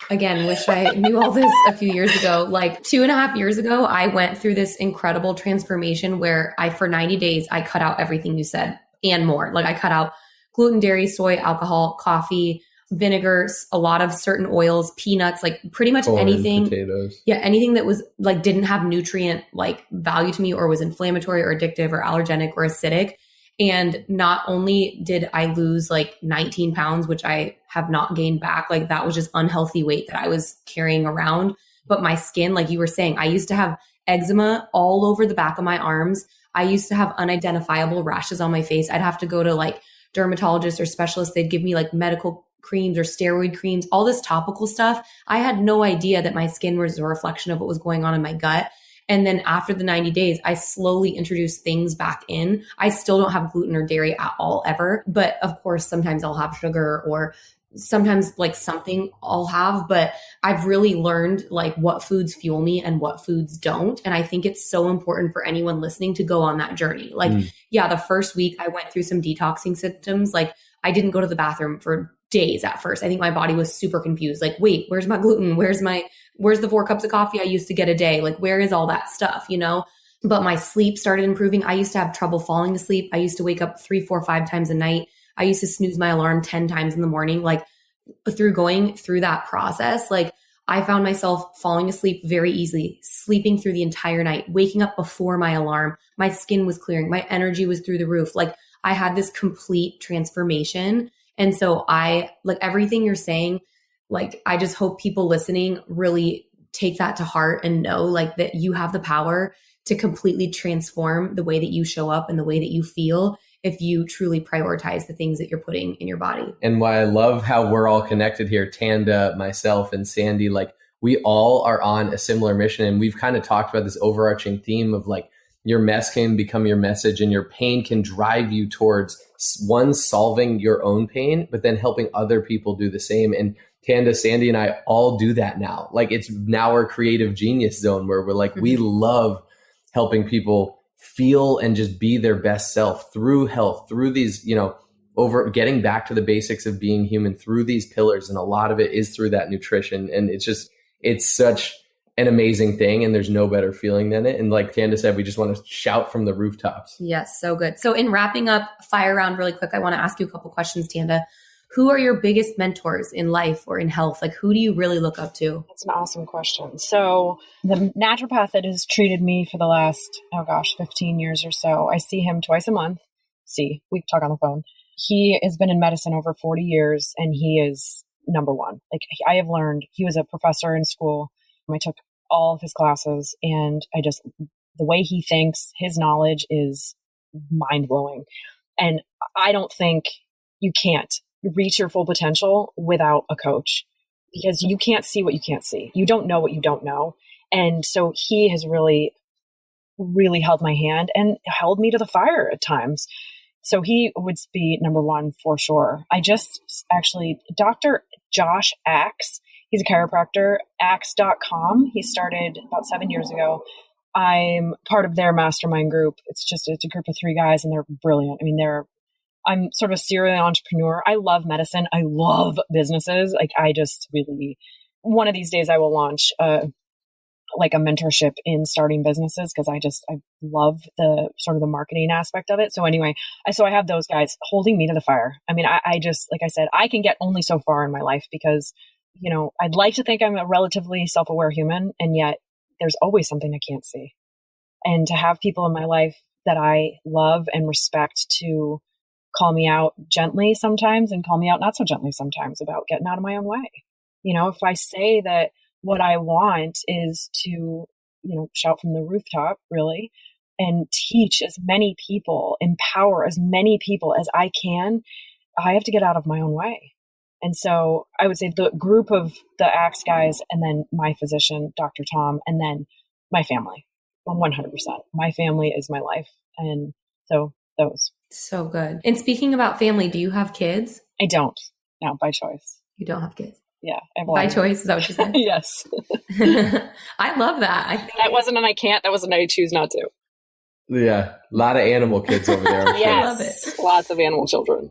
again, wish I knew all this a few years ago. Like 2.5 years ago, I went through this incredible transformation where for 90 days, I cut out everything you said and more. Like I cut out gluten, dairy, soy, alcohol, coffee, vinegars, a lot of certain oils, peanuts, like pretty much corn, anything. Potatoes. Yeah, anything that was like didn't have nutrient like value to me or was inflammatory or addictive or allergenic or acidic. And not only did I lose like 19 pounds, which I have not gained back, like that was just unhealthy weight that I was carrying around. But my skin, like you were saying, I used to have eczema all over the back of my arms. I used to have unidentifiable rashes on my face. I'd have to go to like dermatologists or specialists. They'd give me like medical creams or steroid creams, all this topical stuff. I had no idea that my skin was a reflection of what was going on in my gut. And then after the 90 days, I slowly introduced things back in. I still don't have gluten or dairy at all ever. But of course, sometimes I'll have sugar or sometimes like something I'll have. But I've really learned like what foods fuel me and what foods don't. And I think it's so important for anyone listening to go on that journey. Like, yeah, the first week I went through some detoxing symptoms. Like I didn't go to the bathroom for days at first. I think my body was super confused. Like, wait, where's my gluten? Where's the 4 cups of coffee I used to get a day? Like, where is all that stuff, But my sleep started improving. I used to have trouble falling asleep. I used to wake up 3, 4, 5 times a night. I used to snooze my alarm 10 times in the morning. Like through going through that process, like I found myself falling asleep very easily, sleeping through the entire night, waking up before my alarm. My skin was clearing. My energy was through the roof. Like I had this complete transformation. And so I like everything you're saying, like, I just hope people listening really take that to heart and know like that you have the power to completely transform the way that you show up and the way that you feel if you truly prioritize the things that you're putting in your body. And why I love how we're all connected here, Tanda, myself, and Sandy, like we all are on a similar mission. And we've kind of talked about this overarching theme of like your mess can become your message and your pain can drive you towards one, solving your own pain, but then helping other people do the same. And Tanda, Sandy, and I all do that now. Like it's now our creative genius zone where we're like, we love helping people feel and just be their best self through health, through these, over getting back to the basics of being human through these pillars. And a lot of it is through that nutrition. And it's such an amazing thing. And there's no better feeling than it. And like Tanda said, we just want to shout from the rooftops. Yes. So good. So in wrapping up fire round really quick, I want to ask you a couple questions, Tanda. Who are your biggest mentors in life or in health? Like, who do you really look up to? That's an awesome question. So the naturopath that has treated me for the last, 15 years or so, I see him twice a month. We talk on the phone. He has been in medicine over 40 years and he is number one. Like, I have learned, he was a professor in school. I took all of his classes and the way he thinks, his knowledge is mind blowing. And I don't think you can't reach your full potential without a coach, because you can't see what you can't see. You don't know what you don't know. And so he has really, really held my hand and held me to the fire at times. So he would be number one for sure. Dr. Josh Axe, he's a chiropractor, axe.com. He started about 7 years ago. I'm part of their mastermind group. It's a group of 3 guys and they're brilliant. I mean, I'm sort of a serial entrepreneur. I love medicine. I love businesses. Like, one of these days I will launch a mentorship in starting businesses, because I love the sort of the marketing aspect of it. So anyway, I have those guys holding me to the fire. I mean, I just, like I said, I can get only so far in my life because, I'd like to think I'm a relatively self-aware human, and yet there's always something I can't see. And to have people in my life that I love and respect to call me out gently sometimes and call me out not so gently sometimes about getting out of my own way. If I say that what I want is to, shout from the rooftop really and teach as many people, empower as many people as I can, I have to get out of my own way. And so I would say the group of the Axe guys, and then my physician, Dr. Tom, and then my family, 100%. My family is my life. And so those. So good. And speaking about family, do you have kids? I don't. No, by choice. You don't have kids? Yeah. By choice? Is that what you said? Yes. I love that. That wasn't an I can't. That was an I choose not to. Yeah. A lot of animal kids over there. Yes. I love it. Lots of animal children.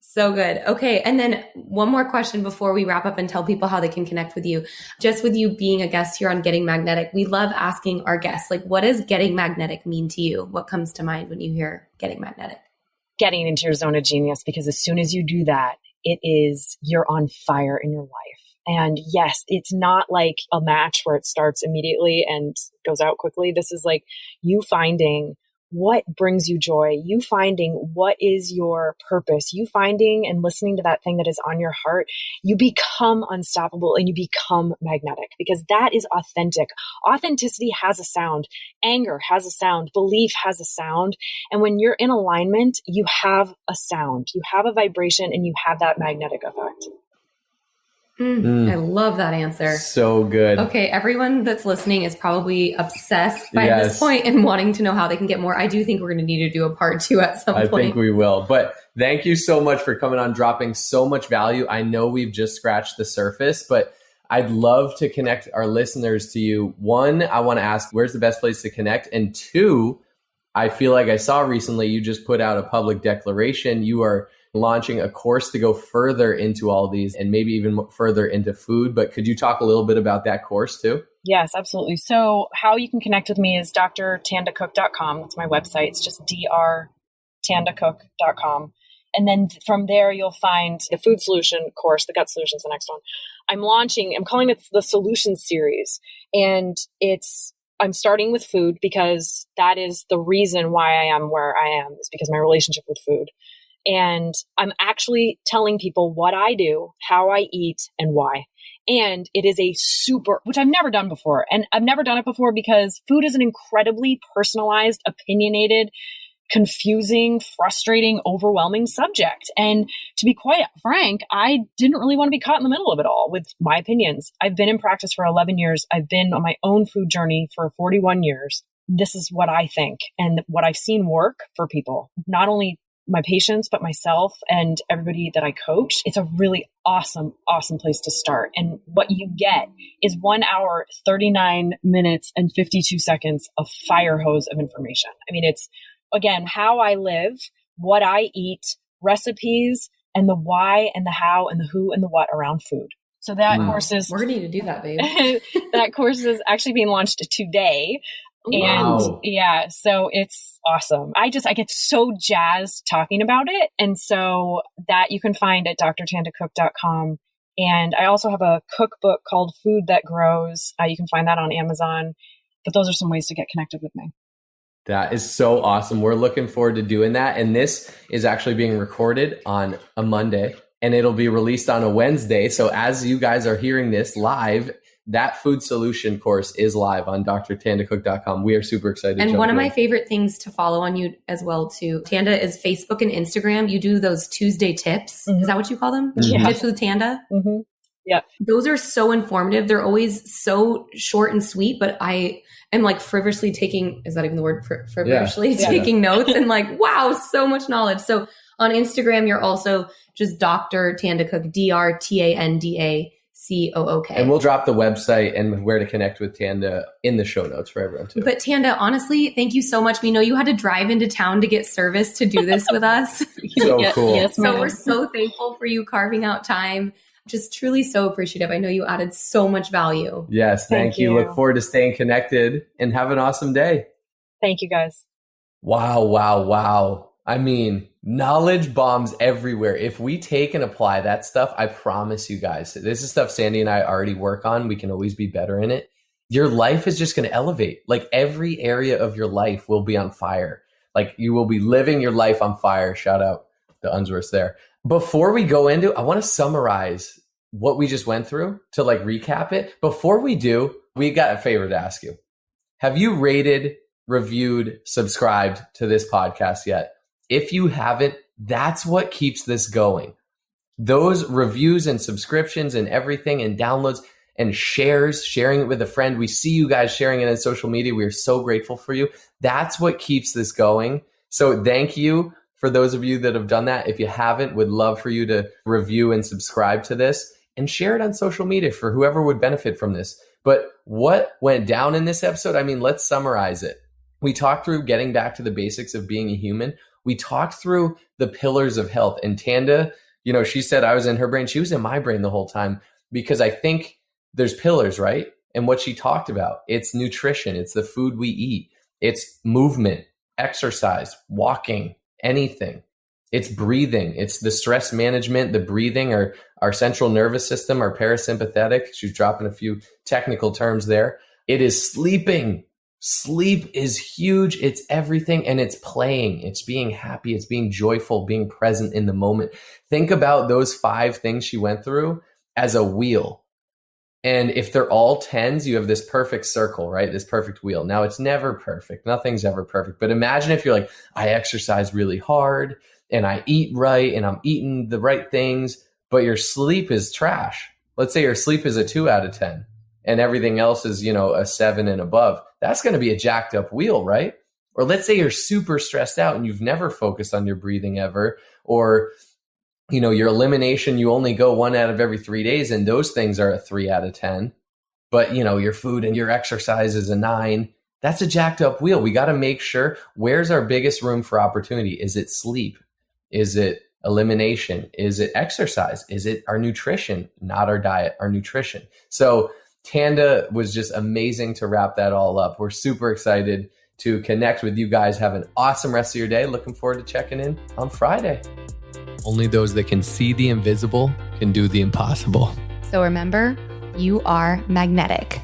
So good. Okay. And then one more question before we wrap up and tell people how they can connect with you. Just with you being a guest here on Getting Magnetic, we love asking our guests, like, what does Getting Magnetic mean to you? What comes to mind when you hear Getting Magnetic? Getting into your zone of genius, because as soon as you do that, you're on fire in your life. And yes, it's not like a match where it starts immediately and goes out quickly. This is like you finding what brings you joy, you finding what is your purpose, you finding and listening to that thing that is on your heart. You become unstoppable and you become magnetic, because that is authentic. Authenticity has a sound. Anger has a sound. Belief has a sound. And when you're in alignment, you have a sound, you have a vibration, and you have that magnetic effect. I love that answer. So good. Okay, everyone that's listening is probably obsessed by this point and wanting to know how they can get more. I do think we're going to need to do a part 2 at some point. I think we will. But thank you so much for coming on, dropping so much value. I know we've just scratched the surface, but I'd love to connect our listeners to you. 1, I want to ask, where's the best place to connect? And 2, I feel like I saw recently you just put out a public declaration. You are launching a course to go further into all these and maybe even further into food. But could you talk a little bit about that course too? Yes, absolutely. So how you can connect with me is drtandacook.com. That's my website. It's just drtandacook.com. And then from there, you'll find the food solution course, the gut solution is the next one. I'm calling it the solution series. And I'm starting with food because that is the reason why I am where I am, is because my relationship with food. And I'm actually telling people what I do, how I eat, and why. And it is which I've never done before. And I've never done it before because food is an incredibly personalized, opinionated, confusing, frustrating, overwhelming subject. And to be quite frank, I didn't really want to be caught in the middle of it all with my opinions. I've been in practice for 11 years. I've been on my own food journey for 41 years. This is what I think and what I've seen work for people, not only my patients, but myself and everybody that I coach. It's a really awesome, awesome place to start. And what you get is 1 hour, 39 minutes and 52 seconds of fire hose of information. I mean, it's, again, how I live, what I eat, recipes, and the why and the how and the who and the what around food. So that course is... We're going to need to do that, babe. That course is actually being launched today. Wow. And so it's awesome. I get so jazzed talking about it. And so that you can find at drtandacook.com. And I also have a cookbook called Food That Grows. You can find that on Amazon. But those are some ways to get connected with me. That is so awesome. We're looking forward to doing that. And this is actually being recorded on a Monday and it'll be released on a Wednesday. So as you guys are hearing this live, that food solution course is live on drtandacook.com. We are super excited. And one of my favorite things to follow on you as well too, Tanda, is Facebook and Instagram. You do those Tuesday tips. Is that what you call them? Yeah. Tips with Tanda? Mm-hmm. Yeah. Those are so informative. They're always so short and sweet, but I am like frivolously taking, is that even the word? Frivolously taking notes and like, wow, so much knowledge. So on Instagram, you're also just Dr. Tanda Cook, DrTandaCook. And we'll drop the website and where to connect with Tanda in the show notes for everyone too. But Tanda, honestly, thank you so much. We know you had to drive into town to get service to do this with us. So cool. Yes, so we're so thankful for you carving out time. Just truly so appreciative. I know you added so much value. Yes, thank you. Look forward to staying connected and have an awesome day. Thank you, guys. Wow. I mean, knowledge bombs everywhere. If we take and apply that stuff, I promise you guys, this is stuff Sandy and I already work on. We can always be better in it. Your life is just going to elevate. Like every area of your life will be on fire. Like you will be living your life on fire. Shout out to Unsworth there. Before we go into, I want to summarize what we just went through to like recap it. Before we do, we got a favor to ask you. Have you rated, reviewed, subscribed to this podcast yet? If you haven't, that's what keeps this going. Those reviews and subscriptions and everything and downloads and sharing it with a friend. We see you guys sharing it on social media. We are so grateful for you. That's what keeps this going. So thank you for those of you that have done that. If you haven't, would love for you to review and subscribe to this and share it on social media for whoever would benefit from this. But what went down in this episode? I mean, let's summarize it. We talked through getting back to the basics of being a human. We talked through the pillars of health. And Tanda, she said I was in her brain. She was in my brain the whole time because I think there's pillars, right? And what she talked about, it's nutrition. It's the food we eat. It's movement, exercise, walking, anything. It's breathing. It's the stress management, the breathing, our central nervous system, our parasympathetic. She's dropping a few technical terms there. It is sleeping. Sleep is huge. It's everything. And it's playing. It's being happy. It's being joyful, being present in the moment. Think about those 5 things she went through as a wheel. And if they're all 10s, you have this perfect circle, right? This perfect wheel. Now it's never perfect. Nothing's ever perfect. But imagine if you're like, I exercise really hard and I eat right and I'm eating the right things, but your sleep is trash. Let's say your sleep is a 2 out of 10 and everything else is, a 7 and above. That's going to be a jacked up wheel, right? Or let's say you're super stressed out and you've never focused on your breathing ever, or your elimination, you only go 1 out of every 3 days and those things are a 3 out of 10. But, your food and your exercise is a 9. That's a jacked up wheel. We got to make sure, where's our biggest room for opportunity? Is it sleep? Is it elimination? Is it exercise? Is it our nutrition? Not our diet, our nutrition. So Tanda was just amazing to wrap that all up. We're super excited to connect with you guys. Have an awesome rest of your day. Looking forward to checking in on Friday. Only those that can see the invisible can do the impossible. So remember, you are magnetic.